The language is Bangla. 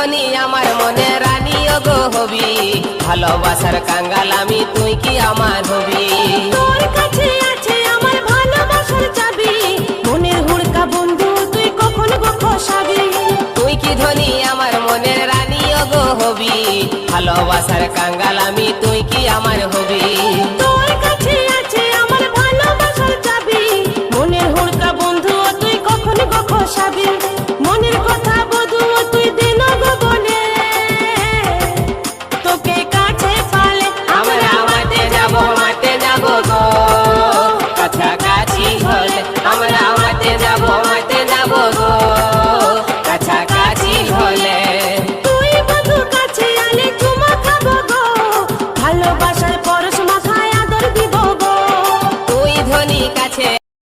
ধনী আমার মনে রানী গো হবি, ভালোবাসার কাঙ্গাল আমি তুই কি আমার হবি। তোর কাছে আছে আমার ভালোবাসার চাবি, মনের হুড়কা বন্ধু তুই কখন গো খসাবি। তুই কি ধনী আমার মনের রানী গো হবি, ভালোবাসার কাঙ্গাল আমি তুই কি আমার হবি।